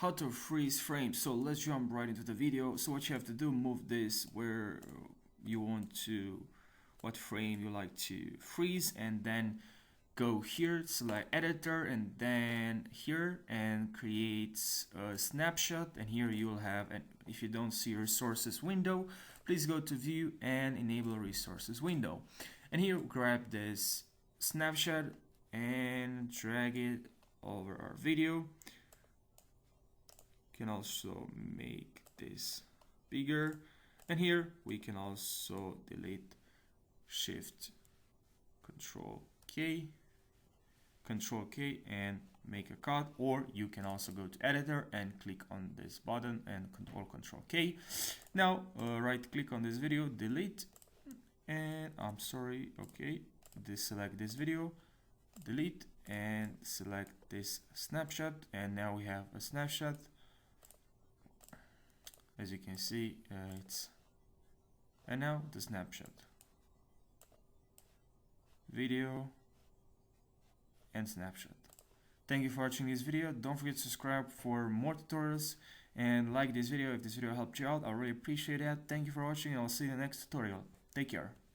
how to freeze frames. So let's jump right into the video. So what you have to do, move this where you want to, what frame you like to freeze, and then go here, select editor, and then here and create a snapshot. And here you will have, and if you don't see resources window, please go to view and enable resources window, and here grab this snapshot and drag it over our video. You can also make this bigger, and here we can also delete, shift control K and make a cut, or you can also go to editor and click on this button and control K. Now right click on this video, delete, and select this video, delete, and select this snapshot, and now we have a snapshot. As you can see, and now the snapshot, video and snapshot. Thank you for watching this video. Don't forget to subscribe for more tutorials and like this video if this video helped you out. I really appreciate that. Thank you for watching, and I'll see you in the next tutorial. Take care.